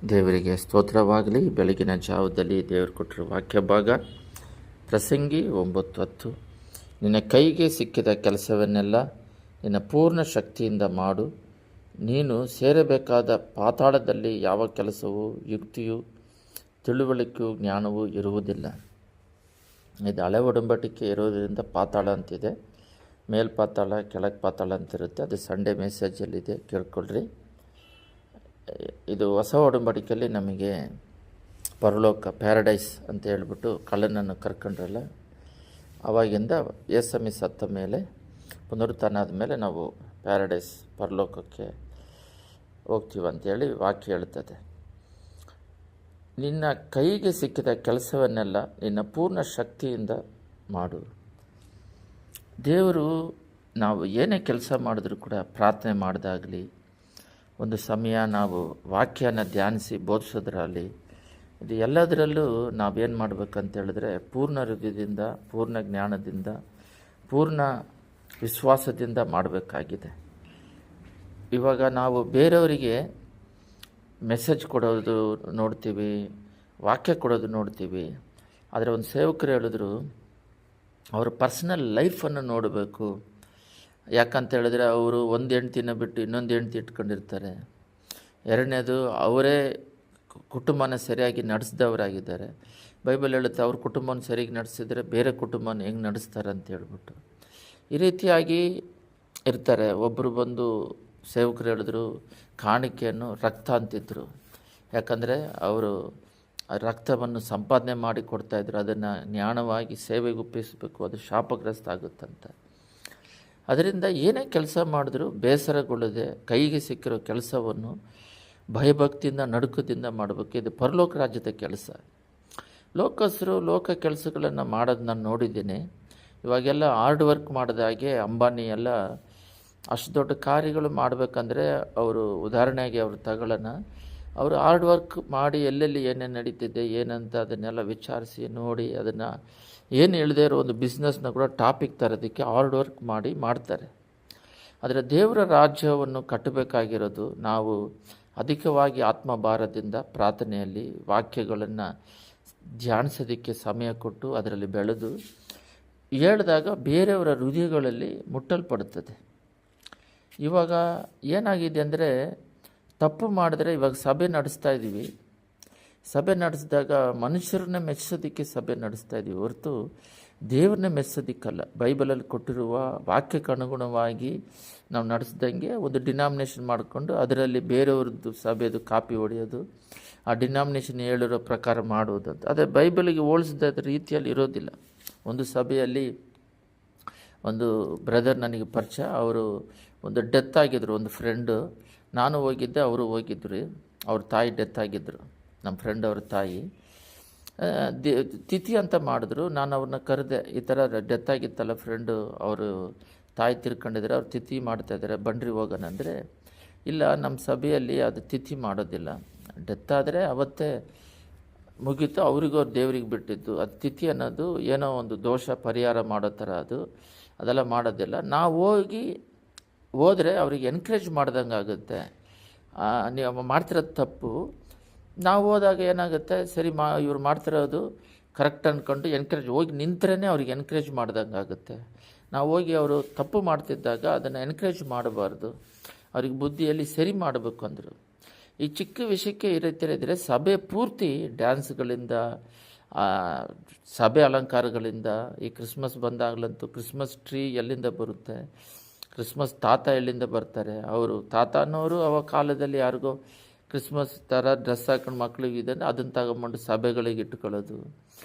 ದೇವರಿಗೆ ಸ್ತೋತ್ರವಾಗಲಿ. ಬೆಳಗಿನ ಜಾವದಲ್ಲಿ ದೇವರು ಕೊಟ್ಟಿರುವ ವಾಕ್ಯ ಭಾಗ ಪ್ರಸಂಗಿ 9:10. ನಿನ್ನ ಕೈಗೆ ಸಿಕ್ಕಿದ ಕೆಲಸವನ್ನೆಲ್ಲ ನಿನ್ನ ಪೂರ್ಣ ಶಕ್ತಿಯಿಂದ ಮಾಡು. ನೀನು ಸೇರಬೇಕಾದ ಪಾತಾಳದಲ್ಲಿ ಯಾವ ಕೆಲಸವೂ ಯುಕ್ತಿಯೂ ತಿಳುವಳಿಕೆಯೂ ಜ್ಞಾನವೂ ಇರುವುದಿಲ್ಲ. ಇದು ಹಳೆ ಒಡಂಬಡಿಕೆ ಇರೋದರಿಂದ ಪಾತಾಳ ಅಂತಿದೆ. ಮೇಲ್ಪಾತಾಳ ಕೆಳಗೆ ಪಾತಾಳ ಅಂತಿರುತ್ತೆ. ಅದು ಸಂಡೇ ಮೆಸೇಜಲ್ಲಿದೆ, ಕೇಳ್ಕೊಳ್ರಿ. ಇದು ಹೊಸ ಒಡಂಬಡಿಕೆಯಲ್ಲಿ ನಮಗೆ ಪರಲೋಕ, ಪ್ಯಾರಡೈಸ್ ಅಂತ ಹೇಳ್ಬಿಟ್ಟು ಕಳ್ಳನನ್ನು ಕರ್ಕೊಂಡ್ರಲ್ಲ, ಅವಾಗಿಂದ ಯೇಸು ಸತ್ತ ಮೇಲೆ ಪುನರುತ್ಥಾನ ಆದಮೇಲೆ ನಾವು ಪ್ಯಾರಡೈಸ್, ಪರಲೋಕಕ್ಕೆ ಹೋಗ್ತೀವಿ ಅಂತೇಳಿ ವಾಕ್ಯ ಹೇಳ್ತದೆ. ನಿನ್ನ ಕೈಗೆ ಸಿಕ್ಕಿದ ಕೆಲಸವನ್ನೆಲ್ಲ ನಿನ್ನ ಪೂರ್ಣ ಶಕ್ತಿಯಿಂದ ಮಾಡು. ದೇವರು ನಾವು ಏನೇ ಕೆಲಸ ಮಾಡಿದ್ರೂ ಕೂಡ ಪ್ರಾರ್ಥನೆ ಮಾಡಿದಾಗಲಿ, ಒಂದು ಸಮಯ ನಾವು ವಾಕ್ಯನ ಧ್ಯಾನಿಸಿ ಬೋಧಿಸೋದ್ರಲ್ಲಿ, ಇದು ಎಲ್ಲದರಲ್ಲೂ ನಾವೇನು ಮಾಡಬೇಕಂತ ಹೇಳಿದ್ರೆ ಪೂರ್ಣ ಹೃದಯದಿಂದ, ಪೂರ್ಣ ಜ್ಞಾನದಿಂದ, ಪೂರ್ಣ ವಿಶ್ವಾಸದಿಂದ ಮಾಡಬೇಕಾಗಿದೆ. ಇವಾಗ ನಾವು ಬೇರೆಯವರಿಗೆ ಮೆಸೇಜ್ ಕೊಡೋದು ನೋಡ್ತೀವಿ, ವಾಕ್ಯ ಕೊಡೋದು ನೋಡ್ತೀವಿ. ಆದರೆ ಒಂದು ಸೇವಕರು ಹೇಳಿದ್ರು, ಅವ್ರ ಪರ್ಸನಲ್ ಲೈಫನ್ನು ನೋಡಬೇಕು. ಯಾಕಂತ ಹೇಳಿದ್ರೆ ಅವರು ಒಂದು ಹೆಂಡ್ತಿನ ಬಿಟ್ಟು ಇನ್ನೊಂದು ಹೆಂಡ್ತಿ ಇಟ್ಕೊಂಡಿರ್ತಾರೆ. ಎರಡನೇದು, ಅವರೇ ಕುಟುಂಬನ ಸರಿಯಾಗಿ ನಡೆಸಿದವರಾಗಿದ್ದಾರೆ. ಬೈಬಲ್ ಹೇಳುತ್ತೆ, ಅವ್ರ ಕುಟುಂಬನ ಸರಿಯಾಗಿ ನಡೆಸಿದರೆ ಬೇರೆ ಕುಟುಂಬನ ಹೆಂಗೆ ನಡೆಸ್ತಾರೆ ಅಂತ ಹೇಳ್ಬಿಟ್ಟು. ಈ ರೀತಿಯಾಗಿ ಇರ್ತಾರೆ. ಒಬ್ಬರು ಬಂದು ಸೇವಕರು ಹೇಳಿದ್ರು, ಕಾಣಿಕೆಯನ್ನು ರಕ್ತ ಅಂತಿದ್ರು. ಯಾಕಂದರೆ ಅವರು ರಕ್ತವನ್ನು ಸಂಪಾದನೆ ಮಾಡಿ ಕೊಡ್ತಾಯಿದ್ರು. ಅದನ್ನು ಜ್ಞಾನವಾಗಿ ಸೇವೆಗೆ ಒಪ್ಪಿಸಬೇಕು, ಅದು ಶಾಪಗ್ರಸ್ತ ಆಗುತ್ತಂತ. ಅದರಿಂದ ಏನೇ ಕೆಲಸ ಮಾಡಿದ್ರೂ ಬೇಸರಗೊಳ್ಳದೆ ಕೈಗೆ ಸಿಕ್ಕಿರೋ ಕೆಲಸವನ್ನು ಭಯಭಕ್ತಿಯಿಂದ, ನಡುಕದಿಂದ ಮಾಡಬೇಕು. ಇದು ಪರಲೋಕ ರಾಜ್ಯದ ಕೆಲಸ. ಲೋಕಸ್ಥರು ಲೋಕ ಕೆಲಸಗಳನ್ನು ಮಾಡೋದು ನಾನು ನೋಡಿದ್ದೀನಿ. ಇವಾಗೆಲ್ಲ ಹಾರ್ಡ್ ವರ್ಕ್ ಮಾಡಿದಾಗೆ ಅಂಬಾನಿ ಎಲ್ಲ ಅಷ್ಟು ದೊಡ್ಡ ಕಾರ್ಯಗಳು ಮಾಡಬೇಕಂದ್ರೆ ಅವರು ಉದಾಹರಣೆಗೆ ಅವರು ತಗೊಳ್ಳೋಣ, ಅವರು ಹಾರ್ಡ್ ವರ್ಕ್ ಮಾಡಿ ಎಲ್ಲೆಲ್ಲಿ ಏನೇನು ನಡೀತಿದೆ ಏನಂತ ಅದನ್ನೆಲ್ಲ ವಿಚಾರಿಸಿ ನೋಡಿ, ಅದನ್ನು ಏನು ಇಲ್ಲದೇ ಇರೋ ಒಂದು ಬಿಸ್ನೆಸ್ನ ಕೂಡ ಟಾಪಿಕ್ ತರೋದಕ್ಕೆ ಹಾರ್ಡ್ ವರ್ಕ್ ಮಾಡಿ ಮಾಡ್ತಾರೆ. ಆದರೆ ದೇವರ ರಾಜ್ಯವನ್ನು ಕಟ್ಟಬೇಕಾಗಿರೋದು ನಾವು ಅಧಿಕವಾಗಿ ಆತ್ಮಭಾರದಿಂದ ಪ್ರಾರ್ಥನೆಯಲ್ಲಿ ವಾಕ್ಯಗಳನ್ನು ಧ್ಯಾನಿಸೋದಕ್ಕೆ ಸಮಯ ಕೊಟ್ಟು ಅದರಲ್ಲಿ ಬೆಳೆದು ಹೇಳಿದಾಗ ಬೇರೆಯವರ ಹೃದಯಗಳಲ್ಲಿ ಮುಟ್ಟಲ್ಪಡುತ್ತದೆ. ಇವಾಗ ಏನಾಗಿದೆ ಅಂದರೆ, ತಪ್ಪು ಮಾಡಿದ್ರೆ ಇವಾಗ ಸಭೆ ನಡೆಸ್ತಾ ಇದ್ದೀವಿ. ಸಭೆ ನಡೆಸಿದಾಗ ಮನುಷ್ಯರನ್ನ ಮೆಚ್ಚೋದಕ್ಕೆ ಸಭೆ ನಡೆಸ್ತಾ ಇದ್ದೀವಿ ಹೊರತು ದೇವ್ರನ್ನ ಮೆಚ್ಚೋದಕ್ಕಲ್ಲ. ಬೈಬಲಲ್ಲಿ ಕೊಟ್ಟಿರುವ ವಾಕ್ಯಕ್ಕೆ ಅನುಗುಣವಾಗಿ ನಾವು ನಡೆಸ್ದಂಗೆ ಒಂದು ಡಿನಾಮಿನೇಷನ್ ಮಾಡಿಕೊಂಡು ಅದರಲ್ಲಿ ಬೇರೆಯವ್ರದ್ದು ಸಭೆದು ಕಾಪಿ ಹೊಡೆಯೋದು, ಆ ಡಿನಾಮಿನೇಷನ್ ಹೇಳಿರೋ ಪ್ರಕಾರ ಮಾಡುವುದಂತ. ಅದೇ ಬೈಬಲಿಗೆ ಹೋಲಿಸಿದ ರೀತಿಯಲ್ಲಿ ಇರೋದಿಲ್ಲ. ಒಂದು ಸಭೆಯಲ್ಲಿ ಒಂದು ಬ್ರದರ್ ನನಗೆ ಪರಿಚಯ, ಅವರು ಒಂದು ಡೆತ್ ಆಗಿದ್ರು, ಒಂದು ಫ್ರೆಂಡು. ನಾನು ಹೋಗಿದ್ದೆ, ಅವರು ಹೋಗಿದ್ರು. ಅವ್ರ ತಾಯಿ ಡೆತ್ ಆಗಿದ್ದರು, ನಮ್ಮ ಫ್ರೆಂಡ್ ಅವ್ರ ತಾಯಿ. ತಿಥಿ ಅಂತ ಮಾಡಿದ್ರು. ನಾನು ಅವ್ರನ್ನ ಕರೆದೆ, ಈ ಥರ ಡೆತ್ ಆಗಿತ್ತಲ್ಲ ಫ್ರೆಂಡು, ಅವರು ತಾಯಿ ತಿರ್ಕೊಂಡಿದ್ದಾರೆ, ಅವ್ರು ತಿಥಿ ಮಾಡ್ತಾಯಿದ್ದಾರೆ, ಬನ್ರಿ ಹೋಗೋಣ ಅಂದರೆ, ಇಲ್ಲ ನಮ್ಮ ಸಭೆಯಲ್ಲಿ ಅದು ತಿಥಿ ಮಾಡೋದಿಲ್ಲ, ಡೆತ್ ಆದರೆ ಅವತ್ತೇ ಮುಗೀತು, ಅವ್ರಿಗೂ ಅವ್ರು ದೇವ್ರಿಗೆ ಬಿಟ್ಟಿದ್ದು. ಅದು ತಿಥಿ ಅನ್ನೋದು ಏನೋ ಒಂದು ದೋಷ ಪರಿಹಾರ ಮಾಡೋ ಥರ, ಅದೆಲ್ಲ ಮಾಡೋದಿಲ್ಲ. ನಾವು ಹೋದರೆ ಅವ್ರಿಗೆ ಎನ್ಕರೇಜ್ ಮಾಡ್ದಂಗೆ ಆಗುತ್ತೆ. ನೀವು ಮಾಡ್ತಿರೋದು ತಪ್ಪು. ನಾವು ಹೋದಾಗ ಏನಾಗುತ್ತೆ, ಸರಿ ಇವ್ರು ಮಾಡ್ತಿರೋದು ಕರೆಕ್ಟ್ ಅಂದ್ಕೊಂಡು ಎನ್ಕರೇಜ್, ಹೋಗಿ ನಿಂತರೇ ಅವ್ರಿಗೆ ಎನ್ಕರೇಜ್ ಮಾಡ್ದಂಗೆ ಆಗುತ್ತೆ. ನಾವು ಹೋಗಿ ಅವರು ತಪ್ಪು ಮಾಡ್ತಿದ್ದಾಗ ಅದನ್ನು ಎನ್ಕರೇಜ್ ಮಾಡಬಾರ್ದು, ಅವ್ರಿಗೆ ಬುದ್ಧಿಯಲ್ಲಿ ಸರಿ ಮಾಡಬೇಕು ಅಂದರು. ಈ ಚಿಕ್ಕ ವಿಷಯಕ್ಕೆ ಈ ರೀತಿ ಇದ್ದರೆ ಸಭೆ ಪೂರ್ತಿ ಡ್ಯಾನ್ಸ್ಗಳಿಂದ, ಸಭೆ ಅಲಂಕಾರಗಳಿಂದ, ಈ ಕ್ರಿಸ್ಮಸ್ ಬಂದಾಗಲಂತೂ ಕ್ರಿಸ್ಮಸ್ ಟ್ರೀ ಎಲ್ಲಿಂದ ಬರುತ್ತೆ, ಕ್ರಿಸ್ಮಸ್ ತಾತ ಎಲ್ಲಿಂದ ಬರ್ತಾರೆ. ಅವರು ತಾತ ಅನ್ನೋರು ಅವ ಕಾಲದಲ್ಲಿ ಯಾರಿಗೋ ಕ್ರಿಸ್ಮಸ್ ಥರ ಡ್ರೆಸ್ ಹಾಕೊಂಡು ಮಕ್ಳಿಗೆ ಇದನ್ನು ಅದನ್ನು ತಗೊಂಬಂಡು ಸಭೆಗಳಿಗೆ ಇಟ್ಕೊಳ್ಳೋದು,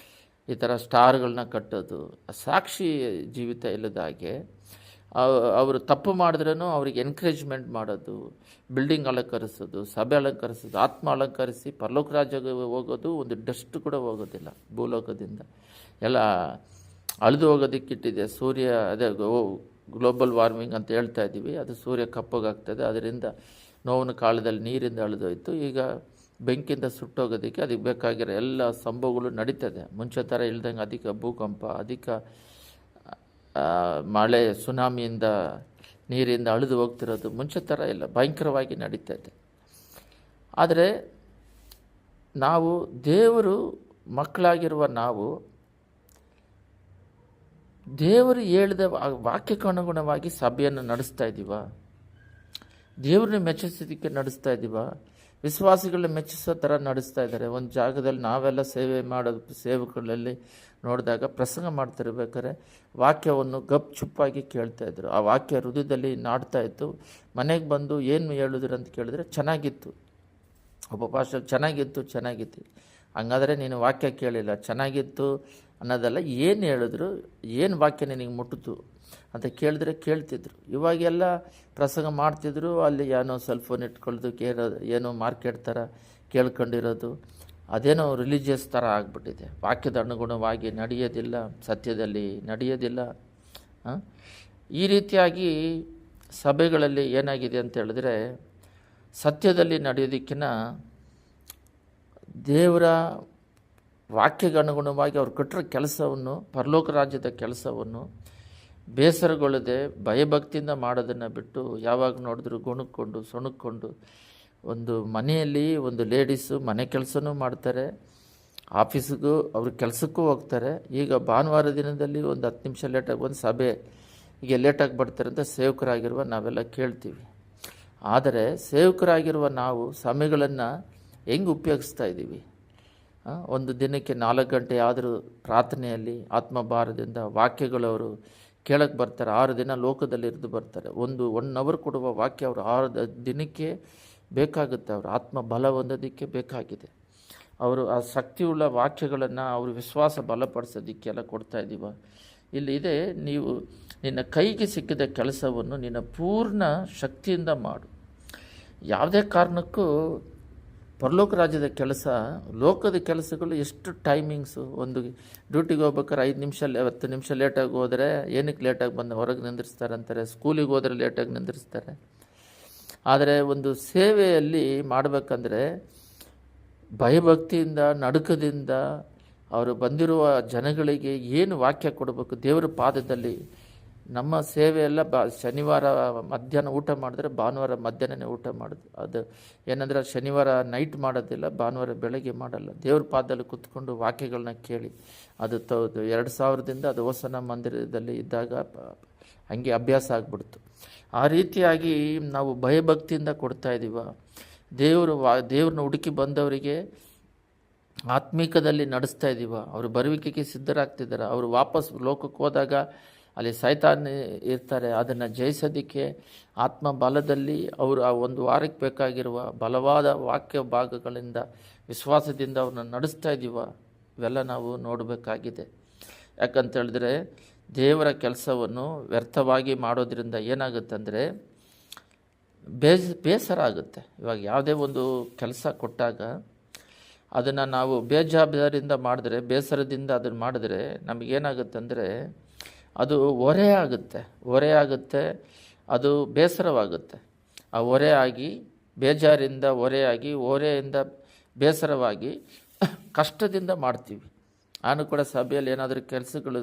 ಈ ಥರ ಸ್ಟಾರ್ಗಳನ್ನ ಕಟ್ಟೋದು, ಸಾಕ್ಷಿ ಜೀವಿತ ಇಲ್ಲದ ಹಾಗೆ. ಅವರು ತಪ್ಪು ಮಾಡಿದ್ರೂ ಅವ್ರಿಗೆ ಎನ್ಕರೇಜ್ಮೆಂಟ್ ಮಾಡೋದು, ಬಿಲ್ಡಿಂಗ್ ಅಲಂಕರಿಸೋದು, ಸಭೆ ಅಲಂಕರಿಸೋದು, ಆತ್ಮ ಅಲಂಕರಿಸಿ ಪರಲೋಕ ರಾಜ್ಯಕ್ಕೆ ಹೋಗೋದು ಒಂದು ಡಸ್ಟ್ ಕೂಡ ಹೋಗೋದಿಲ್ಲ ಭೂಲೋಕದಿಂದ. ಎಲ್ಲ ಅಳಿದು ಹೋಗೋದಕ್ಕಿಟ್ಟಿದೆ. ಸೂರ್ಯ ಅದೇ ಗ್ಲೋಬಲ್ ವಾರ್ಮಿಂಗ್ ಅಂತ ಹೇಳ್ತಾ ಇದ್ದೀವಿ, ಅದು ಸೂರ್ಯ ಕಪ್ಪಗಾಗ್ತದೆ. ಅದರಿಂದ ನೋವಿನ ಕಾಲದಲ್ಲಿ ನೀರಿಂದ ಅಳಿದೋಯ್ತು, ಈಗ ಬೆಂಕಿಯಿಂದ ಸುಟ್ಟೋಗೋದಕ್ಕೆ ಅದಕ್ಕೆ ಬೇಕಾಗಿರೋ ಎಲ್ಲ ಸಂಭವಗಳು ನಡೀತದೆ. ಮುಂಚೆ ಥರ ಇಲ್ದಂಗೆ ಅಧಿಕ ಭೂಕಂಪ, ಅಧಿಕ ಮಳೆ, ಸುನಾಮಿಯಿಂದ ನೀರಿಂದ ಅಳಿದು ಹೋಗ್ತಿರೋದು ಮುಂಚೆ ಥರ ಇಲ್ಲ, ಭಯಂಕರವಾಗಿ ನಡೀತಾ ಇದೆ. ಆದರೆ ನಾವು ದೇವರು ಮಕ್ಕಳಾಗಿರುವ ನಾವು ದೇವರು ಹೇಳಿದ ವಾಕ್ಯಕ್ಕನುಗುಣವಾಗಿ ಸಭೆಯನ್ನು ನಡೆಸ್ತಾ ಇದ್ದೀವ? ದೇವ್ರನ್ನ ಮೆಚ್ಚಿಸೋದಕ್ಕೆ ನಡೆಸ್ತಾ ಇದ್ದೀವ? ವಿಶ್ವಾಸಿಗಳನ್ನ ಮೆಚ್ಚಿಸೋ ಥರ ನಡೆಸ್ತಾ ಇದ್ದಾರೆ. ಒಂದು ಜಾಗದಲ್ಲಿ ನಾವೆಲ್ಲ ಸೇವೆ ಮಾಡೋದು ಸೇವಕರಲ್ಲಿ ನೋಡಿದಾಗ ಪ್ರಸಂಗ ಮಾಡ್ತಿರ್ಬೇಕಾದ್ರೆ ವಾಕ್ಯವನ್ನು ಗಪ್ ಚುಪ್ಪಾಗಿ ಕೇಳ್ತಾಯಿದ್ರು. ಆ ವಾಕ್ಯ ಹೃದಯದಲ್ಲಿ ನಾಡ್ತಾ ಇತ್ತು. ಮನೆಗೆ ಬಂದು ಏನು ಹೇಳಿದ್ರು ಅಂತ ಕೇಳಿದ್ರೆ ಚೆನ್ನಾಗಿತ್ತು. ಒಬ್ಬ ಪಾಸ್ಟರ್ ಚೆನ್ನಾಗಿತ್ತು. ಹಂಗಾದರೆ ನೀನು ವಾಕ್ಯ ಕೇಳಿಲ್ಲ, ಚೆನ್ನಾಗಿತ್ತು ಅನ್ನೋದಲ್ಲ, ಏನು ಹೇಳಿದ್ರು, ಏನು ವಾಕ್ಯ ನಿನಗೆ ಮುಟ್ಟಿತು ಅಂತ ಕೇಳಿದ್ರೆ ಕೇಳ್ತಿದ್ರು. ಇವಾಗೆಲ್ಲ ಪ್ರಸಂಗ ಮಾಡ್ತಿದ್ರು, ಅಲ್ಲಿ ಏನೋ ಸೆಲ್ ಫೋನ್ ಇಟ್ಕೊಳ್ಳೋದು, ಏನೋ ಮಾರ್ಕೆಟ್ ಥರ ಕೇಳ್ಕೊಂಡಿರೋದು, ಅದೇನೋ ರಿಲಿಜಿಯಸ್ ಥರ ಆಗಿಬಿಟ್ಟಿದೆ. ವಾಕ್ಯದ ಅನುಗುಣವಾಗಿ ನಡೆಯೋದಿಲ್ಲ, ಸತ್ಯದಲ್ಲಿ ನಡೆಯೋದಿಲ್ಲ. ಈ ರೀತಿಯಾಗಿ ಸಭೆಗಳಲ್ಲಿ ಏನಾಗಿದೆ ಅಂತ ಹೇಳಿದ್ರೆ, ಸತ್ಯದಲ್ಲಿ ನಡೆಯೋದಕ್ಕಿಂತ ದೇವರ ವಾಕ್ಯಕ್ಕೆ ಅನುಗುಣವಾಗಿ ಅವ್ರು ಕೊಟ್ಟಿರೋ ಕೆಲಸವನ್ನು, ಪರಲೋಕ ರಾಜ್ಯದ ಕೆಲಸವನ್ನು ಬೇಸರಗೊಳ್ಳದೆ ಭಯಭಕ್ತಿಯಿಂದ ಮಾಡೋದನ್ನು ಬಿಟ್ಟು ಯಾವಾಗ ನೋಡಿದ್ರು ಗುಣಕ್ಕೊಂಡು ಸೊಣಕ್ಕೊಂಡು, ಒಂದು ಮನೆಯಲ್ಲಿ ಒಂದು ಲೇಡೀಸು ಮನೆ ಕೆಲಸನೂ ಮಾಡ್ತಾರೆ, ಆಫೀಸಿಗೂ ಅವ್ರ ಕೆಲಸಕ್ಕೂ ಹೋಗ್ತಾರೆ. ಈಗ ಭಾನುವಾರ ದಿನದಲ್ಲಿ ಒಂದು 10 ನಿಮಿಷ ಲೇಟಾಗಿ ಒಂದು ಸಭೆ ಈಗ ಲೇಟಾಗಿ ಬರ್ತಾರೆ ಅಂತ ಸೇವಕರಾಗಿರುವ ನಾವೆಲ್ಲ ಕೇಳ್ತೀವಿ. ಆದರೆ ಸೇವಕರಾಗಿರುವ ನಾವು ಸಮಯಗಳನ್ನು ಹೆಂಗೆ ಉಪಯೋಗಿಸ್ತಾ ಇದ್ದೀವಿ? ಒಂದು ದಿನಕ್ಕೆ 4 ಗಂಟೆ ಆದರೂ ಪ್ರಾರ್ಥನೆಯಲ್ಲಿ ಆತ್ಮಭಾರದಿಂದ ವಾಕ್ಯಗಳವರು ಕೇಳಕ್ಕೆ ಬರ್ತಾರೆ. 6 ದಿನ ಲೋಕದಲ್ಲಿ ಇರಿದು ಬರ್ತಾರೆ. 1 ಅವರ್ ಕೊಡುವ ವಾಕ್ಯ ಅವರು 6 ದಿನಕ್ಕೆ ಬೇಕಾಗುತ್ತೆ. ಅವರು ಆತ್ಮ ಬಲ ಹೊಂದೋದಕ್ಕೆ ಬೇಕಾಗಿದೆ. ಅವರು ಆ ಶಕ್ತಿಯುಳ್ಳ ವಾಕ್ಯಗಳನ್ನು ಅವರು ವಿಶ್ವಾಸ ಬಲಪಡಿಸೋದಕ್ಕೆಲ್ಲ ಕೊಡ್ತಾ ಇದ್ದೀವ. ಇಲ್ಲಿದೆ, ನೀವು ನಿನ್ನ ಕೈಗೆ ಸಿಕ್ಕಿದ ಕೆಲಸವನ್ನು ನಿನ್ನ ಪೂರ್ಣ ಶಕ್ತಿಯಿಂದ ಮಾಡು. ಯಾವುದೇ ಕಾರಣಕ್ಕೂ ಪರಲೋಕ ರಾಜ್ಯದ ಕೆಲಸ, ಲೋಕದ ಕೆಲಸಗಳು ಎಷ್ಟು ಟೈಮಿಂಗ್ಸು. ಒಂದು ಡ್ಯೂಟಿಗೆ ಹೋಗ್ಬೇಕಾದ್ರೆ 5 ನಿಮಿಷ 10 ನಿಮಿಷ ಲೇಟಾಗಿ ಹೋದರೆ ಏನಕ್ಕೆ ಲೇಟಾಗಿ ಬಂದು ಹೊರಗೆ ನಿಂದಿರ್ಸ್ತಾರೆ ಅಂತಾರೆ. ಸ್ಕೂಲಿಗೆ ಹೋದರೆ ಲೇಟಾಗಿ ನಿಂದಿರ್ಸ್ತಾರೆ. ಆದರೆ ಒಂದು ಸೇವೆಯಲ್ಲಿ ಮಾಡಬೇಕಂದ್ರೆ ಭಯಭಕ್ತಿಯಿಂದ, ನಡುಕದಿಂದ ಅವರು ಬಂದಿರುವ ಜನಗಳಿಗೆ ಏನು ವಾಕ್ಯ ಕೊಡಬೇಕು, ದೇವರ ಪಾದದಲ್ಲಿ. ನಮ್ಮ ಸೇವೆಯೆಲ್ಲ ಶನಿವಾರ ಮಧ್ಯಾಹ್ನ ಊಟ ಮಾಡಿದ್ರೆ ಭಾನುವಾರ ಮಧ್ಯಾಹ್ನನೇ ಊಟ ಮಾಡೋದು. ಅದು ಏನಂದರೆ ಶನಿವಾರ ನೈಟ್ ಮಾಡೋದಿಲ್ಲ, ಭಾನುವಾರ ಬೆಳಗ್ಗೆ ಮಾಡಲ್ಲ. ದೇವ್ರ ಪಾದದಲ್ಲಿ ಕೂತ್ಕೊಂಡು ವಾಕ್ಯಗಳನ್ನ ಕೇಳಿ, ಅದು 2000ದಿಂದ ಅದು ಹೋಸನ ಮಂದಿರದಲ್ಲಿ ಇದ್ದಾಗ ಹಂಗೆ ಅಭ್ಯಾಸ ಆಗಿಬಿಡ್ತು. ಆ ರೀತಿಯಾಗಿ ನಾವು ಭಯಭಕ್ತಿಯಿಂದ ಕೊಡ್ತಾ ಇದ್ದೀವ. ದೇವ್ರನ್ನ ಹುಡುಕಿ ಬಂದವರಿಗೆ ಆತ್ಮೀಕದಲ್ಲಿ ನಡೆಸ್ತಾ ಇದ್ದೀವ. ಅವರು ಬರುವಿಕೆಗೆ ಸಿದ್ಧರಾಗ್ತಿದ್ದಾರೆ. ಅವರು ವಾಪಸ್ ಲೋಕಕ್ಕೆ ಹೋದಾಗ ಅಲ್ಲಿ ಸೈತಾನ ಇರ್ತಾರೆ. ಅದನ್ನು ಜಯಿಸೋದಕ್ಕೆ ಆತ್ಮ ಬಲದಲ್ಲಿ ಅವರು ಆ ಒಂದು ವಾರಕ್ಕೆ ಬೇಕಾಗಿರುವ ಬಲವಾದ ವಾಕ್ಯ ಭಾಗಗಳಿಂದ ವಿಶ್ವಾಸದಿಂದ ಅವ್ರನ್ನ ನಡೆಸ್ತಾ ಇದ್ದೀವ. ಇವೆಲ್ಲ ನಾವು ನೋಡಬೇಕಾಗಿದೆ. ಯಾಕಂತೇಳಿದ್ರೆ ದೇವರ ಕೆಲಸವನ್ನು ವ್ಯರ್ಥವಾಗಿ ಮಾಡೋದ್ರಿಂದ ಏನಾಗುತ್ತಂದರೆ ಬೇಸರ ಆಗುತ್ತೆ. ಇವಾಗ ಯಾವುದೇ ಒಂದು ಕೆಲಸ ಕೊಟ್ಟಾಗ ಅದನ್ನು ನಾವು ಬೇಜವಾಬ್ದಾರಿಯಿಂದ ಮಾಡಿದ್ರೆ, ಬೇಸರದಿಂದ ಅದನ್ನು ಮಾಡಿದ್ರೆ ನಮಗೇನಾಗುತ್ತಂದರೆ ಅದು ಹೊರೆ ಆಗುತ್ತೆ, ಅದು ಬೇಸರವಾಗುತ್ತೆ. ಆ ಹೊರೆ ಆಗಿ, ಬೇಜಾರಿಂದ ಹೊರೆಯಿಂದ ಬೇಸರವಾಗಿ ಕಷ್ಟದಿಂದ ಮಾಡ್ತೀವಿ. ನಾನು ಕೂಡ ಸಭೆಯಲ್ಲಿ ಏನಾದರೂ ಕೆಲಸಗಳು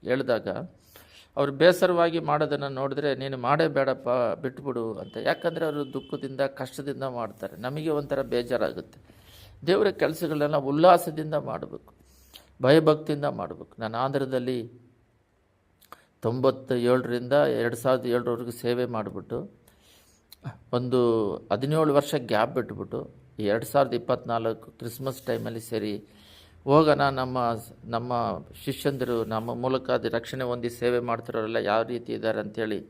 ಹೇಳಿದಾಗ ಅವರು ಬೇಸರವಾಗಿ ಮಾಡೋದನ್ನು ನೋಡಿದ್ರೆ, ನೀನು ಮಾಡೇ ಬೇಡಪ್ಪ, ಬಿಟ್ಬಿಡು ಅಂತ. ಯಾಕಂದರೆ ಅವರು ದುಃಖದಿಂದ, ಕಷ್ಟದಿಂದ ಮಾಡ್ತಾರೆ. ನಮಗೆ ಒಂಥರ ಬೇಜಾರಾಗುತ್ತೆ. ದೇವರ ಕೆಲಸಗಳನ್ನೆಲ್ಲ ಉಲ್ಲಾಸದಿಂದ ಮಾಡಬೇಕು, ಭಯಭಕ್ತಿಯಿಂದ ಮಾಡಬೇಕು. ನಾನು ಆಂಧ್ರದಲ್ಲಿ 97ರಿಂದ 2007ರವರೆಗೂ ಸೇವೆ ಮಾಡಿಬಿಟ್ಟು ಒಂದು 17 ವರ್ಷ ಗ್ಯಾಪ್ ಬಿಟ್ಬಿಟ್ಟು 2024 ಕ್ರಿಸ್ಮಸ್ ಟೈಮಲ್ಲಿ ಸರಿ ಹೋಗೋಣ, ನಮ್ಮ ಶಿಷ್ಯಂದರು ನಮ್ಮ ಮೂಲಕ ಅದು ರಕ್ಷಣೆ ಹೊಂದಿ ಸೇವೆ ಮಾಡ್ತಿರೋರೆಲ್ಲ ಯಾವ ರೀತಿ ಇದ್ದಾರೆ ಅಂಥೇಳಿ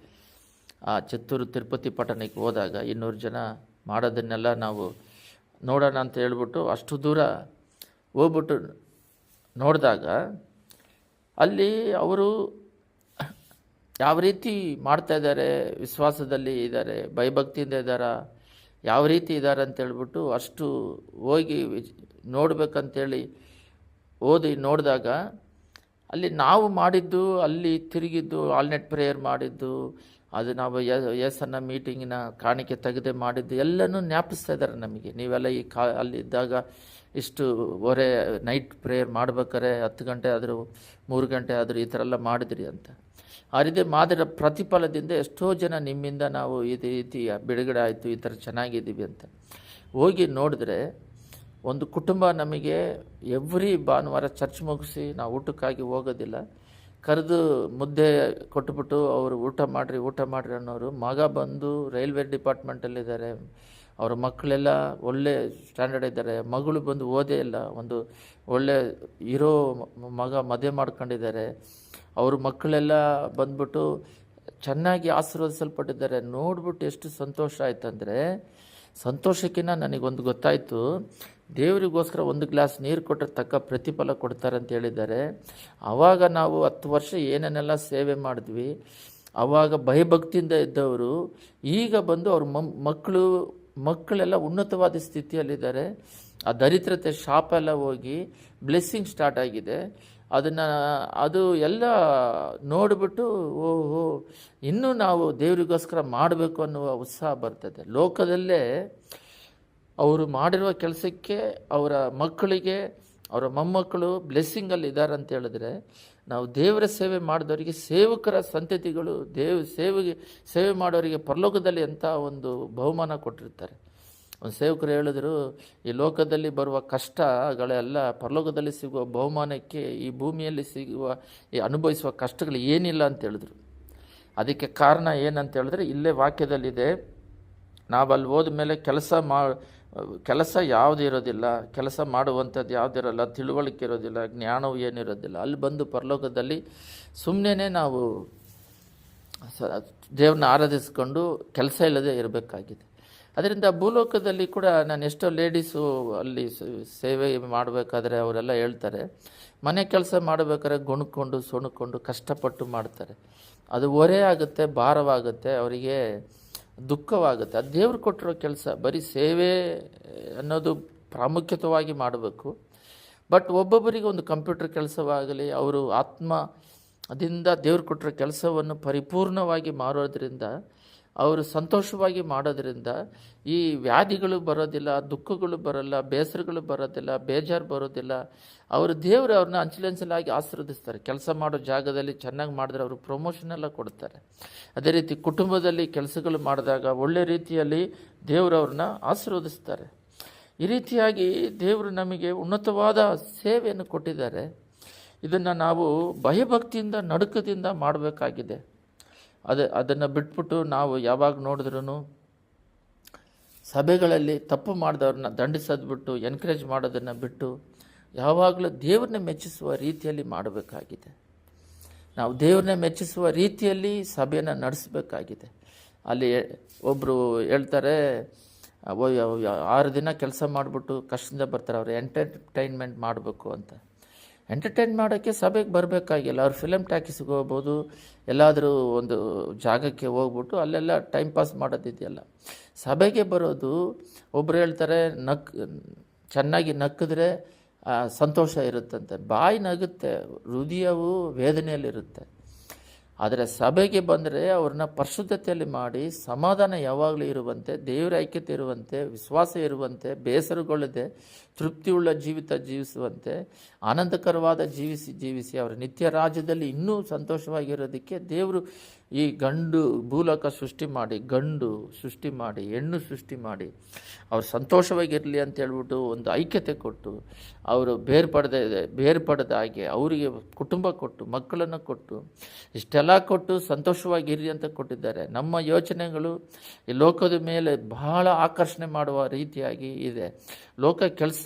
ಆ ಚಿತ್ತೂರು ತಿರುಪತಿ ಪಟ್ಟಣಕ್ಕೆ ಹೋದಾಗ 200 ಜನ ಮಾಡೋದನ್ನೆಲ್ಲ ನಾವು ನೋಡೋಣ ಅಂತ ಹೇಳ್ಬಿಟ್ಟು ಅಷ್ಟು ದೂರ ಹೋಗ್ಬಿಟ್ಟು ನೋಡಿದಾಗ ಅಲ್ಲಿ ಅವರು ಯಾವ ರೀತಿ ಮಾಡ್ತಾಯಿದ್ದಾರೆ, ವಿಶ್ವಾಸದಲ್ಲಿ ಇದ್ದಾರೆ, ಭಯಭಕ್ತಿಯಿಂದ ಇದ್ದಾರೆ, ಯಾವ ರೀತಿ ಇದ್ದಾರೆ ಅಂತೇಳ್ಬಿಟ್ಟು ಅಷ್ಟು ಹೋಗಿ ನೋಡ್ಬೇಕಂತೇಳಿ ಓದಿ ನೋಡಿದಾಗ ಅಲ್ಲಿ ನಾವು ಮಾಡಿದ್ದು, ಅಲ್ಲಿ ತಿರುಗಿದ್ದು, ಆಲ್ನೆಟ್ ಪ್ರೇಯರ್ ಮಾಡಿದ್ದು, ಅದು ನಾವು ಯೇಸನ್ನ ಮೀಟಿಂಗಿನ ಕಾಣಿಕೆ ತೆಗೆದೇ ಮಾಡಿದ್ದು ಎಲ್ಲನೂ ಜ್ಞಾಪಿಸ್ತಾ ಇದ್ದಾರೆ ನಮಗೆ. ನೀವೆಲ್ಲ ಅಲ್ಲಿದ್ದಾಗ ಇಷ್ಟು ಹೊರೆ ನೈಟ್ ಪ್ರೇಯರ್ ಮಾಡ್ಬೇಕಾರೆ 10 ಗಂಟೆ ಆದರೂ 3 ಗಂಟೆ ಆದರೂ ಈ ಥರ ಎಲ್ಲ ಮಾಡಿದ್ರಿ ಅಂತ. ಆ ರೀತಿ ಮಾಡಿದ ಪ್ರತಿಫಲದಿಂದ ಎಷ್ಟೋ ಜನ ನಿಮ್ಮಿಂದ ನಾವು ಈ ರೀತಿ ಬಿಡುಗಡೆ ಆಯಿತು, ಈ ಥರ ಚೆನ್ನಾಗಿದ್ದೀವಿ ಅಂತ ಹೋಗಿ ನೋಡಿದ್ರೆ ಒಂದು ಕುಟುಂಬ ನಮಗೆ ಎವ್ರಿ ಭಾನುವಾರ ಚರ್ಚ್ ಮುಗಿಸಿ ನಾವು ಊಟಕ್ಕಾಗಿ ಹೋಗೋದಿಲ್ಲ, ಕರೆದು ಮುದ್ದೆ ಕೊಟ್ಬಿಟ್ಟು ಅವರು ಊಟ ಮಾಡಿರಿ ಅನ್ನೋರು. ಮಗ ಬಂದು ರೈಲ್ವೆ ಡಿಪಾರ್ಟ್ಮೆಂಟಲ್ಲಿದ್ದಾರೆ, ಅವರ ಮಕ್ಕಳೆಲ್ಲ ಒಳ್ಳೆ ಸ್ಟ್ಯಾಂಡರ್ಡ್ ಇದ್ದಾರೆ, ಮಗಳು ಬಂದು ಓದೇ ಇಲ್ಲ, ಒಂದು ಒಳ್ಳೆ ಇರೋ ಮಗ ಮದುವೆ ಮಾಡ್ಕೊಂಡಿದ್ದಾರೆ, ಅವ್ರ ಮಕ್ಕಳೆಲ್ಲ ಬಂದ್ಬಿಟ್ಟು ಚೆನ್ನಾಗಿ ಆಶೀರ್ವದಿಸಲ್ಪಟ್ಟಿದ್ದಾರೆ. ನೋಡ್ಬಿಟ್ಟು ಎಷ್ಟು ಸಂತೋಷ ಆಯ್ತಂದರೆ, ಸಂತೋಷಕ್ಕಿಂತ ನನಗೊಂದು ಗೊತ್ತಾಯಿತು, ದೇವರಿಗೋಸ್ಕರ ಒಂದು ಗ್ಲಾಸ್ ನೀರು ಕೊಟ್ಟರೆ ತಕ್ಕ ಪ್ರತಿಫಲ ಕೊಡ್ತಾರೆ ಅಂತ ಹೇಳಿದ್ದಾರೆ. ಆವಾಗ ನಾವು 10 ವರ್ಷ ಏನೇನೆಲ್ಲ ಸೇವೆ ಮಾಡಿದ್ವಿ, ಆವಾಗ ಭಯಭಕ್ತಿಯಿಂದ ಇದ್ದವರು ಈಗ ಬಂದು ಅವ್ರ ಮಕ್ಕಳೆಲ್ಲ ಉನ್ನತವಾದ ಸ್ಥಿತಿಯಲ್ಲಿದ್ದಾರೆ. ಆ ದರಿದ್ರತೆ ಶಾಪೆಲ್ಲ ಹೋಗಿ ಬ್ಲೆಸ್ಸಿಂಗ್ ಸ್ಟಾರ್ಟ್ ಆಗಿದೆ. ಅದು ಎಲ್ಲ ನೋಡಿಬಿಟ್ಟು ಓಹೋ, ಇನ್ನೂ ನಾವು ದೇವರಿಗೋಸ್ಕರ ಮಾಡಬೇಕು ಅನ್ನುವ ಉತ್ಸಾಹ ಬರ್ತದೆ. ಲೋಕದಲ್ಲೇ ಅವರು ಮಾಡಿರುವ ಕೆಲಸಕ್ಕೆ ಅವರ ಮಕ್ಕಳಿಗೆ, ಅವರ ಮೊಮ್ಮಕ್ಕಳು ಬ್ಲೆಸ್ಸಿಂಗಲ್ಲಿ ಇದ್ದಾರೆ ಅಂತ ಹೇಳಿದ್ರೆ, ನಾವು ದೇವರ ಸೇವೆ ಮಾಡಿದವರಿಗೆ, ಸೇವಕರ ಸಂತತಿಗಳು ಸೇವೆ ಮಾಡೋರಿಗೆ ಪರಲೋಕದಲ್ಲಿ ಎಂಥ ಒಂದು ಬಹುಮಾನ ಕೊಟ್ಟಿರ್ತಾರೆ. ಒಂದು ಸೇವಕರು ಹೇಳಿದ್ರು, ಈ ಲೋಕದಲ್ಲಿ ಬರುವ ಕಷ್ಟಗಳೆಲ್ಲ ಪರಲೋಕದಲ್ಲಿ ಸಿಗುವ ಬಹುಮಾನಕ್ಕೆ ಈ ಭೂಮಿಯಲ್ಲಿ ಅನುಭವಿಸುವ ಕಷ್ಟಗಳು ಏನಿಲ್ಲ ಅಂತ ಹೇಳಿದ್ರು. ಅದಕ್ಕೆ ಕಾರಣ ಏನಂತ ಹೇಳಿದ್ರೆ, ಇಲ್ಲೇ ವಾಕ್ಯದಲ್ಲಿದೆ, ನಾವಲ್ಲಿ ಹೋದ ಮೇಲೆ ಕೆಲಸ ಯಾವುದೂ ಇರೋದಿಲ್ಲ, ಕೆಲಸ ಮಾಡುವಂಥದ್ದು ಯಾವುದಿರೋಲ್ಲ, ತಿಳುವಳಿಕೆ ಇರೋದಿಲ್ಲ, ಜ್ಞಾನವು ಏನಿರೋದಿಲ್ಲ. ಅಲ್ಲಿ ಬಂದು ಪರಲೋಕದಲ್ಲಿ ಸುಮ್ಮನೆ ನಾವು ದೇವ್ರನ್ನ ಆರಾಧಿಸ್ಕೊಂಡು ಕೆಲಸ ಇಲ್ಲದೆ ಇರಬೇಕಾಗಿದೆ. ಅದರಿಂದ ಭೂಲೋಕದಲ್ಲಿ ಕೂಡ ನಾನು ಎಷ್ಟೋ ಲೇಡೀಸು ಅಲ್ಲಿ ಸೇವೆ ಮಾಡಬೇಕಾದ್ರೆ ಅವರೆಲ್ಲ ಹೇಳ್ತಾರೆ, ಮನೆ ಕೆಲಸ ಮಾಡಬೇಕಾದ್ರೆ ಗುಣಕೊಂಡು ಸುಣಕೊಂಡು ಕಷ್ಟಪಟ್ಟು ಮಾಡ್ತಾರೆ. ಅದು ಹೊರೆ ಆಗುತ್ತೆ, ಭಾರವಾಗುತ್ತೆ, ಅವರಿಗೆ ದುಃಖವಾಗುತ್ತೆ. ಅದು ದೇವ್ರು ಕೊಟ್ಟಿರೋ ಕೆಲಸ. ಬರೀ ಸೇವೆ ಅನ್ನೋದು ಪ್ರಾಮುಖ್ಯತವಾಗಿ ಮಾಡಬೇಕು. ಬಟ್ ಒಬ್ಬೊಬ್ಬರಿಗೆ ಒಂದು ಕಂಪ್ಯೂಟರ್ ಕೆಲಸವಾಗಲಿ, ಅವರು ಆತ್ಮದಿಂದ ದೇವ್ರು ಕೊಟ್ಟಿರೋ ಕೆಲಸವನ್ನು ಪರಿಪೂರ್ಣವಾಗಿ ಮಾಡೋದ್ರಿಂದ, ಅವರು ಸಂತೋಷವಾಗಿ ಮಾಡೋದ್ರಿಂದ ಈ ವ್ಯಾಧಿಗಳು ಬರೋದಿಲ್ಲ, ದುಃಖಗಳು ಬರೋಲ್ಲ, ಬೇಸರಗಳು ಬರೋದಿಲ್ಲ, ಬೇಜಾರು ಬರೋದಿಲ್ಲ. ದೇವರು ಅವ್ರನ್ನ ಅಂಚಲಾಗಿ ಆಶೀರ್ವದಿಸ್ತಾರೆ. ಕೆಲಸ ಮಾಡೋ ಜಾಗದಲ್ಲಿ ಚೆನ್ನಾಗಿ ಮಾಡಿದ್ರೆ ಅವರು ಪ್ರಮೋಷನ್ ಎಲ್ಲ ಕೊಡ್ತಾರೆ. ಅದೇ ರೀತಿ ಕುಟುಂಬದಲ್ಲಿ ಕೆಲಸಗಳು ಮಾಡಿದಾಗ ಒಳ್ಳೆ ರೀತಿಯಲ್ಲಿ ದೇವರು ಅವ್ರನ್ನ ಆಶೀರ್ವದಿಸ್ತಾರೆ. ಈ ರೀತಿಯಾಗಿ ದೇವರು ನಮಗೆ ಉನ್ನತವಾದ ಸೇವೆಯನ್ನು ಕೊಟ್ಟಿದ್ದಾರೆ. ಇದನ್ನು ನಾವು ಭಯಭಕ್ತಿಯಿಂದ, ನಡುಕದಿಂದ ಮಾಡಬೇಕಾಗಿದೆ. ಅದನ್ನು ಬಿಟ್ಬಿಟ್ಟು ನಾವು ಯಾವಾಗ ನೋಡಿದ್ರೂ ಸಭೆಗಳಲ್ಲಿ ತಪ್ಪು ಮಾಡಿದವ್ರನ್ನ ದಂಡಿಸೋದು ಬಿಟ್ಟು, ಎನ್ಕರೇಜ್ ಮಾಡೋದನ್ನು ಬಿಟ್ಟು ಯಾವಾಗಲೂ ದೇವ್ರನ್ನ ಮೆಚ್ಚಿಸುವ ರೀತಿಯಲ್ಲಿ ಮಾಡಬೇಕಾಗಿದೆ. ನಾವು ದೇವ್ರನ್ನ ಮೆಚ್ಚಿಸುವ ರೀತಿಯಲ್ಲಿ ಸಭೆಯನ್ನು ನಡೆಸಬೇಕಾಗಿದೆ. ಅಲ್ಲಿ ಒಬ್ಬರು ಹೇಳ್ತಾರೆ, 6 ದಿನ ಕೆಲಸ ಮಾಡಿಬಿಟ್ಟು ಕಷ್ಟದಿಂದ ಬರ್ತಾರೆ, ಅವರು ಎಂಟರ್ಟೈನ್ಮೆಂಟ್ ಮಾಡಬೇಕು ಅಂತ. ಎಂಟರ್ಟೈನ್ ಮಾಡೋಕ್ಕೆ ಸಭೆಗೆ ಬರಬೇಕಾಗಿಲ್ಲ. ಅವ್ರು ಫಿಲಮ್ ಟಾಕೀಸ್ಗೆ ಹೋಗ್ಬೋದು, ಎಲ್ಲಾದರೂ ಒಂದು ಜಾಗಕ್ಕೆ ಹೋಗ್ಬಿಟ್ಟು ಅಲ್ಲೆಲ್ಲ ಟೈಮ್ ಪಾಸ್ ಮಾಡೋದಿದೆಯಲ್ಲ. ಸಭೆಗೆ ಬರೋದು, ಒಬ್ಬರು ಹೇಳ್ತಾರೆ ಚೆನ್ನಾಗಿ ನಕ್ಕಿದ್ರೆ ಸಂತೋಷ ಇರುತ್ತಂತೆ. ಬಾಯಿ ನಗುತ್ತೆ, ಹೃದಯವು ವೇದನೆಯಲ್ಲಿರುತ್ತೆ. ಆದರೆ ಸಭೆಗೆ ಬಂದರೆ ಅವ್ರನ್ನ ಪರಿಶುದ್ಧತೆಯಲ್ಲಿ ಮಾಡಿ, ಸಮಾಧಾನ ಯಾವಾಗಲೂ ಇರುವಂತೆ, ದೇವರ ಐಕ್ಯತೆ ಇರುವಂತೆ, ವಿಶ್ವಾಸ ಇರುವಂತೆ, ಬೇಸರಗೊಳ್ಳದೆ ತೃಪ್ತಿಯುಳ್ಳ ಜೀವಿತ ಜೀವಿಸುವಂತೆ, ಆನಂದಕರವಾದ ಜೀವಿಸಿ ಅವರ ನಿತ್ಯ ರಾಜ್ಯದಲ್ಲಿ ಇನ್ನೂ ಸಂತೋಷವಾಗಿರೋದಕ್ಕೆ ದೇವರು ಈ ಭೂಲೋಕ ಸೃಷ್ಟಿ ಮಾಡಿ, ಗಂಡು ಸೃಷ್ಟಿ ಮಾಡಿ, ಹೆಣ್ಣು ಸೃಷ್ಟಿ ಮಾಡಿ, ಅವ್ರು ಸಂತೋಷವಾಗಿರಲಿ ಅಂತ ಹೇಳ್ಬಿಟ್ಟು ಒಂದು ಐಕ್ಯತೆ ಕೊಟ್ಟು, ಅವರು ಬೇರ್ಪಡದ ಹಾಗೆ ಅವರಿಗೆ ಕುಟುಂಬ ಕೊಟ್ಟು, ಮಕ್ಕಳನ್ನು ಕೊಟ್ಟು, ಇಷ್ಟೆಲ್ಲ ಕೊಟ್ಟು ಸಂತೋಷವಾಗಿರ್ರಿ ಅಂತ ಕೊಟ್ಟಿದ್ದಾರೆ. ನಮ್ಮ ಯೋಚನೆಗಳು ಈ ಲೋಕದ ಮೇಲೆ ಬಹಳ ಆಕರ್ಷಣೆ ಮಾಡುವ ರೀತಿಯಾಗಿ ಇದೆ. ಲೋಕ ಕೆಲಸ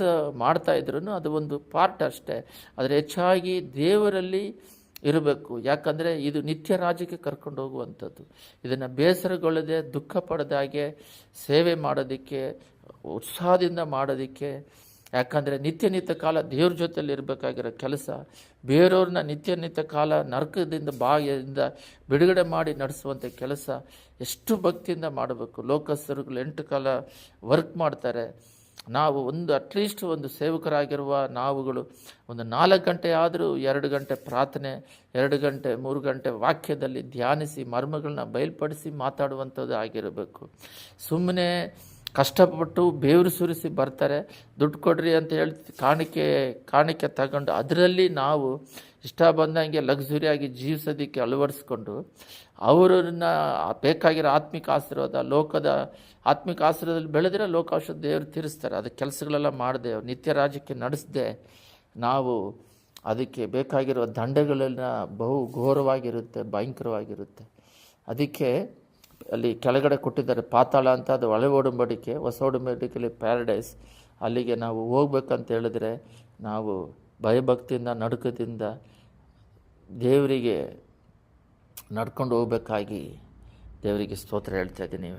ಮಾಡ್ತಾ ಇದ್ರೂ ಅದು ಒಂದು ಪಾರ್ಟ್ ಅಷ್ಟೇ. ಆದರೆ ಹೆಚ್ಚಾಗಿ ದೇವರಲ್ಲಿ ಇರಬೇಕು. ಯಾಕಂದರೆ ಇದು ನಿತ್ಯ ರಾಜ್ಯಕ್ಕೆ ಕರ್ಕೊಂಡು ಹೋಗುವಂಥದ್ದು. ಇದನ್ನು ಬೇಸರಗೊಳ್ಳದೆ, ದುಃಖ ಪಡೆದಾಗೆ ಸೇವೆ ಮಾಡೋದಕ್ಕೆ, ಉತ್ಸಾಹದಿಂದ ಮಾಡೋದಕ್ಕೆ. ಯಾಕಂದರೆ ನಿತ್ಯ ಕಾಲ ದೇವ್ರ ಜೊತೆಯಲ್ಲಿ ಇರಬೇಕಾಗಿರೋ ಕೆಲಸ, ಬೇರೆಯವ್ರನ್ನ ನಿತ್ಯ ಕಾಲ ನರಕದಿಂದ ಬಾಯಿಂದ ಬಿಡುಗಡೆ ಮಾಡಿ ನಡೆಸುವಂಥ ಕೆಲಸ ಎಷ್ಟು ಭಕ್ತಿಯಿಂದ ಮಾಡಬೇಕು. ಲೋಕಸ್ಥರುಗಳು 8 ಕಾಲ ವರ್ಕ್ ಮಾಡ್ತಾರೆ. ನಾವು ಅಟ್ಲೀಸ್ಟ್ ಒಂದು ಸೇವಕರಾಗಿರುವ ನಾವುಗಳು ಒಂದು 4 ಗಂಟೆ ಆದರೂ 2 ಗಂಟೆ ಪ್ರಾರ್ಥನೆ, 2 ಗಂಟೆ 3 ಗಂಟೆ ವಾಕ್ಯದಲ್ಲಿ ಧ್ಯಾನಿಸಿ ಮರ್ಮಗಳನ್ನ ಬಯಲ್ಪಡಿಸಿ ಮಾತಾಡುವಂಥದ್ದು ಆಗಿರಬೇಕು. ಸುಮ್ಮನೆ ಕಷ್ಟಪಟ್ಟು ಬೇವರು ಸುರಿಸಿ ಬರ್ತಾರೆ, ದುಡ್ಡು ಕೊಡ್ರಿ ಅಂತ ಹೇಳಿ ಕಾಣಿಕೆ ತಗೊಂಡು ಅದರಲ್ಲಿ ನಾವು ಇಷ್ಟ ಬಂದಂಗೆ ಲಕ್ಸುರಿಯಾಗಿ ಜೀವಿಸೋದಕ್ಕೆ ಅಳವಡಿಸ್ಕೊಂಡು ಅವರನ್ನು ಬೇಕಾಗಿರೋ ಆತ್ಮಿಕ ಆಶೀರ್ವಾದ, ಲೋಕದ ಆತ್ಮಿಕ ಆಶೀರ್ವಾದದಲ್ಲಿ ಬೆಳೆದರೆ ಲೋಕಾಶೀರ್ವಾದ ದೇವರು ತೀರಿಸ್ತಾರೆ. ಅದು ಕೆಲಸಗಳೆಲ್ಲ ಮಾಡದೆ ನಿತ್ಯ ರಾಜ್ಯಕ್ಕೆ ನಡೆಸದೆ ನಾವು ಅದಕ್ಕೆ ಬೇಕಾಗಿರೋ ದಂಡಗಳೆಲ್ಲ ಬಹು ಘೋರವಾಗಿರುತ್ತೆ, ಭಯಂಕರವಾಗಿರುತ್ತೆ. ಅದಕ್ಕೆ ಅಲ್ಲಿ ಕೆಳಗಡೆ ಕೊಟ್ಟಿದ್ದಾರೆ ಪಾತಾಳ ಅಂತ, ಅದು ಹಳೆ ಒಡಂಬಡಿಕೆ, ಹೊಸ ಒಡಂಬಡಿಕೆಯಲ್ಲಿ ಪ್ಯಾರಡೈಸ್. ಅಲ್ಲಿಗೆ ನಾವು ಹೋಗ್ಬೇಕಂತ ಹೇಳಿದ್ರೆ ನಾವು ಭಯಭಕ್ತಿಯಿಂದ ನಡುಕದಿಂದ ದೇವರಿಗೆ ನಡ್ಕೊಂಡು ಹೋಗ್ಬೇಕಾಗಿ ದೇವರಿಗೆ ಸ್ತೋತ್ರ ಹೇಳ್ತಾ ಇದ್ದೀನಿ.